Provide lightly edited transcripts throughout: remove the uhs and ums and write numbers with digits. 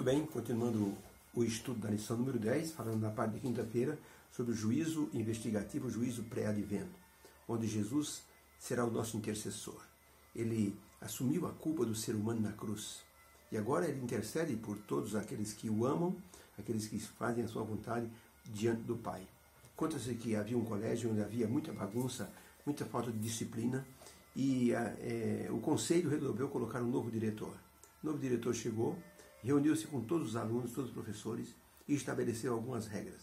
Muito bem, continuando o estudo da lição número 10, falando na parte de quinta-feira sobre o juízo investigativo, o juízo pré-advento, onde Jesus será o nosso intercessor. Ele assumiu a culpa do ser humano na cruz e agora ele intercede por todos aqueles que o amam, aqueles que fazem a sua vontade diante do Pai. Conta-se que havia um colégio onde havia muita bagunça, muita falta de disciplina e o conselho resolveu colocar um novo diretor. O novo diretor chegou, reuniu-se com todos os alunos, todos os professores e estabeleceu algumas regras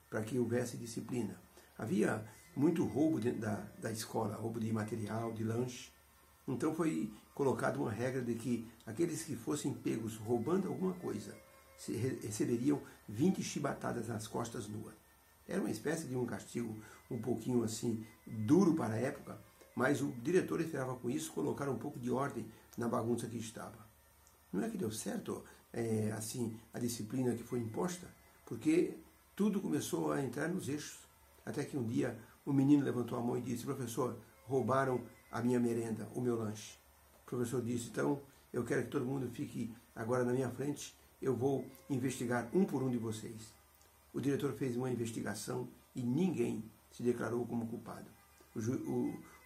para que houvesse disciplina. Havia muito roubo dentro da escola, roubo de material, de lanche. Então foi colocada uma regra de que aqueles que fossem pegos roubando alguma coisa receberiam 20 chibatadas nas costas nuas. Era uma espécie de um castigo um pouquinho assim duro para a época, mas o diretor esperava com isso colocar um pouco de ordem na bagunça que estava. Não é que deu certo assim a disciplina que foi imposta, porque tudo começou a entrar nos eixos. Até que um dia o menino levantou a mão e disse: professor, roubaram a minha merenda, o meu lanche. O professor disse: então eu quero que todo mundo fique agora na minha frente, eu vou investigar um por um de vocês. O diretor fez uma investigação e ninguém se declarou como culpado.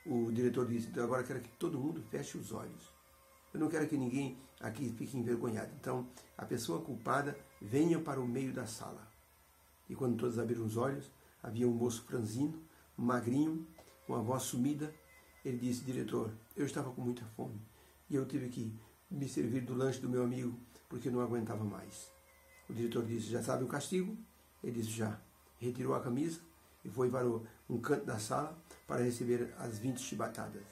O diretor disse: então agora eu quero que todo mundo feche os olhos. Eu não quero que ninguém aqui fique envergonhado. Então, a pessoa culpada venha para o meio da sala. E quando todos abriram os olhos, havia um moço franzino, magrinho, com a voz sumida. Ele disse: diretor, eu estava com muita fome e eu tive que me servir do lanche do meu amigo porque eu não aguentava mais. O diretor disse: já sabe o castigo? Ele disse: já. Retirou a camisa e foi para um canto da sala para receber as 20 chibatadas.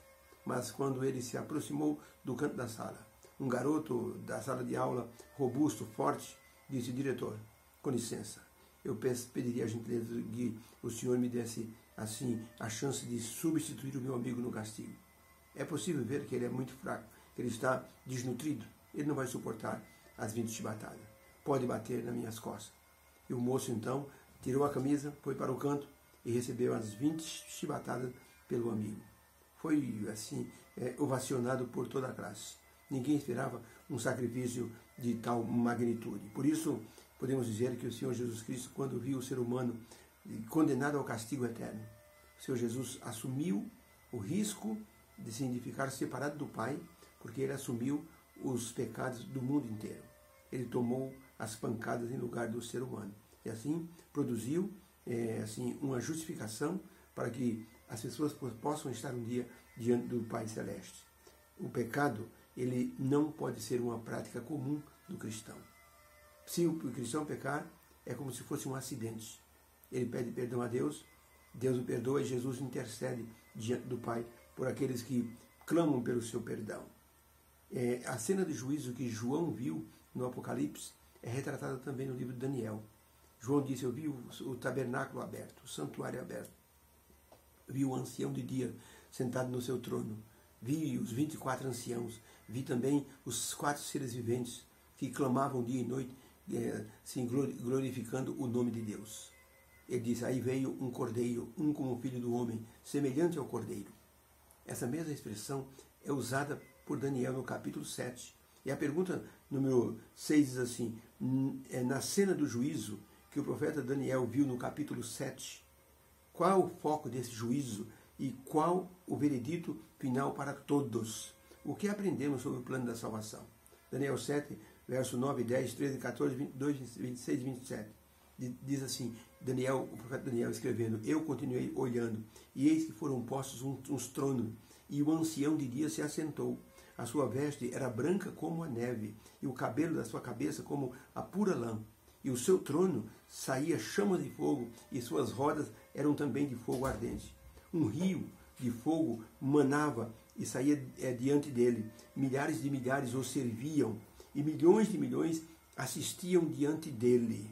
Mas quando ele se aproximou do canto da sala, um garoto da sala de aula, robusto, forte, disse: diretor, com licença, eu pediria a gentileza que o senhor me desse assim a chance de substituir o meu amigo no castigo. É possível ver que ele é muito fraco, que ele está desnutrido, ele não vai suportar as 20 chibatadas. Pode bater nas minhas costas. E o moço então tirou a camisa, foi para o canto e recebeu as 20 chibatadas pelo amigo. Foi assim ovacionado por toda a classe. Ninguém esperava um sacrifício de tal magnitude. Por isso, podemos dizer que o Senhor Jesus Cristo, quando viu o ser humano condenado ao castigo eterno, o Senhor Jesus assumiu o risco de se ficar separado do Pai, porque ele assumiu os pecados do mundo inteiro. Ele tomou as pancadas em lugar do ser humano. E assim produziu assim uma justificação para que as pessoas possam estar um dia diante do Pai Celeste. O pecado, ele não pode ser uma prática comum do cristão. Se o cristão pecar, é como se fosse um acidente. Ele pede perdão a Deus, Deus o perdoa e Jesus intercede diante do Pai por aqueles que clamam pelo seu perdão. A cena de juízo que João viu no Apocalipse é retratada também no livro de Daniel. João disse: eu vi o tabernáculo aberto, o santuário aberto. Vi o ancião de dia sentado no seu trono. Vi os 24 anciãos. Vi também os 4 seres viventes que clamavam dia e noite, glorificando o nome de Deus. Ele disse: aí veio um cordeiro, um como filho do homem, semelhante ao cordeiro. Essa mesma expressão é usada por Daniel no capítulo 7. E a pergunta número 6 diz assim: na cena do juízo que o profeta Daniel viu no capítulo 7, qual o foco desse juízo e qual o veredito final para todos? O que aprendemos sobre o plano da salvação? Daniel 7, verso 9, 10, 13, 14, 22, 26 e 27. Diz assim, o profeta Daniel escrevendo: eu continuei olhando, e eis que foram postos uns tronos, e o ancião de dia se assentou. A sua veste era branca como a neve, e o cabelo da sua cabeça como a pura lã. E o seu trono saía chamas de fogo, e suas rodas eram também de fogo ardente. Um rio de fogo manava e saía diante dele. Milhares de milhares o serviam, e milhões de milhões assistiam diante dele.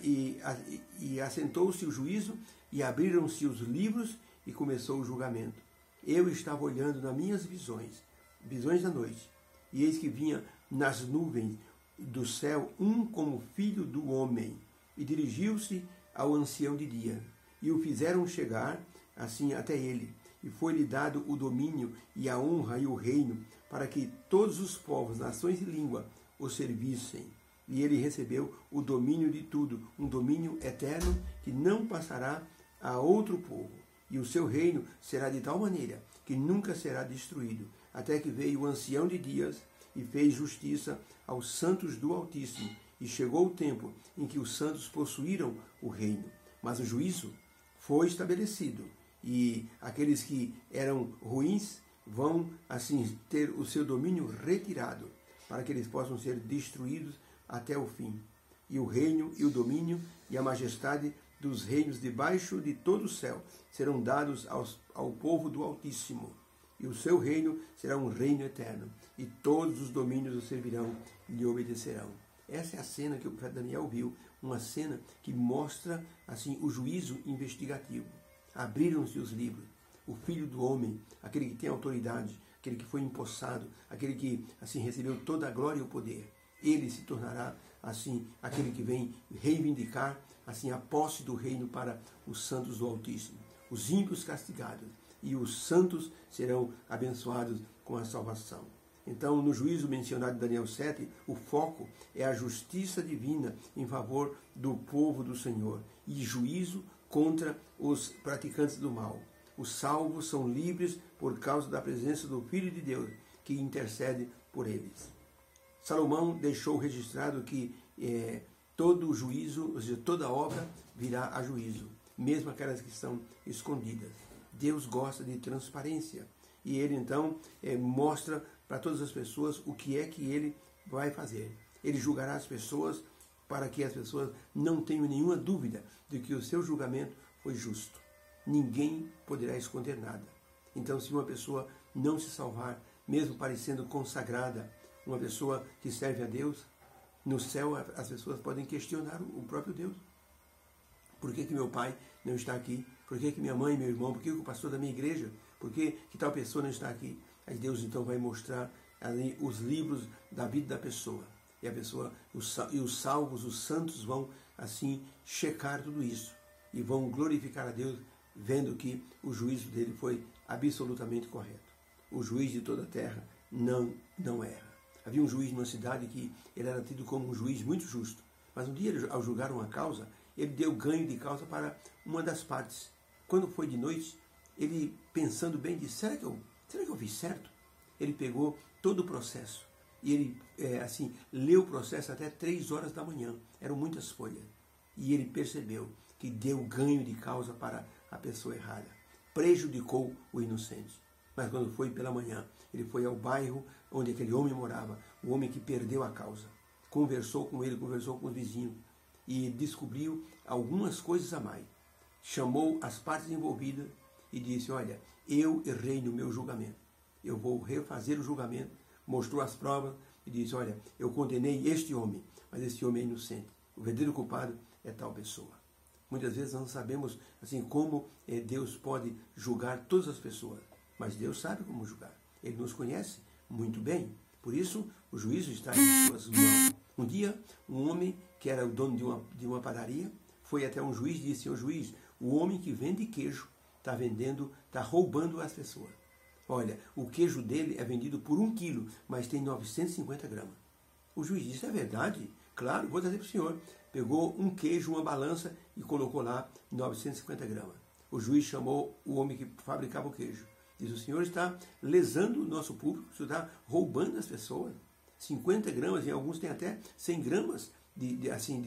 E assentou-se o juízo, e abriram-se os livros, e começou o julgamento. Eu estava olhando nas minhas visões da noite, e eis que vinha nas nuvens do céu um como filho do homem, e dirigiu-se ao ancião de dia, e o fizeram chegar assim até ele, e foi-lhe dado o domínio e a honra e o reino, para que todos os povos, nações e língua o servissem. e ele recebeu o domínio de tudo, um domínio eterno que não passará a outro povo. E o seu reino será de tal maneira que nunca será destruído, até que veio o ancião de dias e fez justiça aos santos do Altíssimo, e chegou o tempo em que os santos possuíram o reino. Mas o juízo foi estabelecido, e aqueles que eram ruins vão assim ter o seu domínio retirado, para que eles possam ser destruídos até o fim. E o reino e o domínio e a majestade dos reinos debaixo de todo o céu serão dados ao povo do Altíssimo. E o seu reino será um reino eterno, e todos os domínios o servirão e lhe obedecerão. Essa é a cena que o profeta Daniel viu, uma cena que mostra assim o juízo investigativo. Abriram-se os livros. O Filho do Homem, aquele que tem autoridade, aquele que foi empossado, aquele que assim recebeu toda a glória e o poder, ele se tornará assim aquele que vem reivindicar assim a posse do reino para os santos do Altíssimo. Os ímpios castigados e os santos serão abençoados com a salvação. Então, no juízo mencionado em Daniel 7, o foco é a justiça divina em favor do povo do Senhor e juízo contra os praticantes do mal. Os salvos são livres por causa da presença do Filho de Deus, que intercede por eles. Salomão deixou registrado que todo o juízo, ou seja, toda obra virá a juízo, mesmo aquelas que são escondidas. Deus gosta de transparência e ele então mostra para todas as pessoas o que é que ele vai fazer. Ele julgará as pessoas para que as pessoas não tenham nenhuma dúvida de que o seu julgamento foi justo. Ninguém poderá esconder nada. Então, se uma pessoa não se salvar, mesmo parecendo consagrada, uma pessoa que serve a Deus, no céu as pessoas podem questionar o próprio Deus. Por que meu pai não está aqui? Por que minha mãe, meu irmão? Por que o pastor da minha igreja? Por que tal pessoa não está aqui? Aí Deus então vai mostrar ali os livros da vida da pessoa. E a pessoa, os salvos, os santos vão assim checar tudo isso. E vão glorificar a Deus, vendo que o juízo dele foi absolutamente correto. O juiz de toda a terra não erra. Havia um juiz numa cidade que ele era tido como um juiz muito justo. Mas um dia, ao julgar uma causa, ele deu ganho de causa para uma das partes. Quando foi de noite, ele, pensando bem, disse, será que eu fiz certo? Ele pegou todo o processo e ele, leu o processo até 3 horas da manhã. Eram muitas folhas. E ele percebeu que deu ganho de causa para a pessoa errada. Prejudicou o inocente. Mas quando foi pela manhã, ele foi ao bairro onde aquele homem morava, o homem que perdeu a causa. Conversou com ele, conversou com os vizinhos e descobriu algumas coisas a mais. Chamou as partes envolvidas e disse, olha, eu errei no meu julgamento. Eu vou refazer o julgamento. Mostrou as provas e disse, olha, eu condenei este homem, mas este homem é inocente. O verdadeiro culpado é tal pessoa. Muitas vezes não sabemos assim como Deus pode julgar todas as pessoas, mas Deus sabe como julgar. Ele nos conhece muito bem. Por isso, o juízo está em suas mãos. Um dia, um homem que era o dono de uma padaria foi até um juiz e disse, senhor juiz, o homem que vende queijo está roubando as pessoas. Olha, o queijo dele é vendido por 1 quilo, mas tem 950 gramas. O juiz disse, é verdade? Claro, vou trazer para o senhor. Pegou um queijo, uma balança e colocou lá 950 gramas. O juiz chamou o homem que fabricava o queijo. Diz, o senhor está lesando o nosso público, o senhor está roubando as pessoas. 50 gramas, em alguns tem até 100 gramas de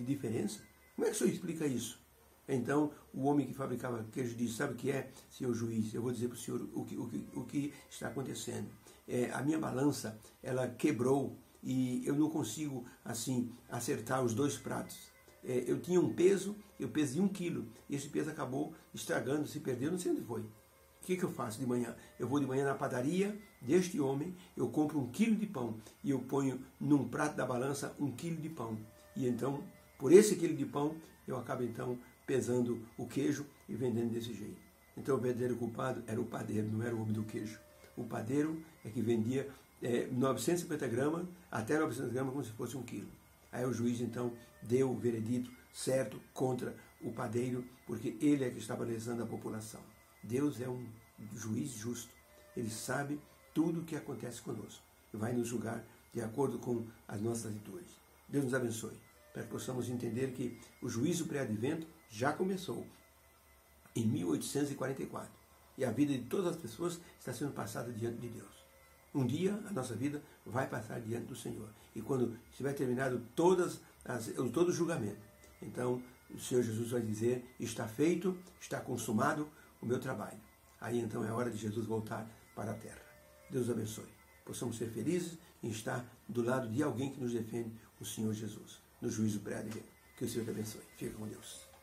diferença. Como é que o senhor explica isso? Então, o homem que fabricava queijo disse, sabe o que é, senhor juiz? Eu vou dizer para o senhor o que está acontecendo. A minha balança, ela quebrou e eu não consigo, acertar os 2 pratos. Eu tinha um peso, eu pesei 1 quilo. Esse peso acabou estragando, se perdeu, não sei onde foi. O que eu faço de manhã? Eu vou de manhã na padaria deste homem, eu compro 1 quilo de pão e eu ponho num prato da balança 1 quilo de pão. E então, por esse quilo de pão, eu acabo então pesando o queijo e vendendo desse jeito. Então o verdadeiro culpado era o padeiro, não era o homem do queijo. O padeiro é que vendia 950 gramas até 900 gramas como se fosse 1 quilo. Aí o juiz então deu o veredito certo contra o padeiro, porque ele é que estava lesando a população. Deus é um juiz justo. Ele sabe tudo o que acontece conosco e vai nos julgar de acordo com as nossas atitudes. Deus nos abençoe, para que possamos entender que o juízo pré-advento já começou em 1844. E a vida de todas as pessoas está sendo passada diante de Deus. Um dia a nossa vida vai passar diante do Senhor. E quando estiver terminado todo o julgamento, então o Senhor Jesus vai dizer: está feito, está consumado o meu trabalho. Aí então é hora de Jesus voltar para a terra. Deus abençoe. Possamos ser felizes em estar do lado de alguém que nos defende, o Senhor Jesus, no juízo pré-advento. Que o Senhor te abençoe. Fica com Deus.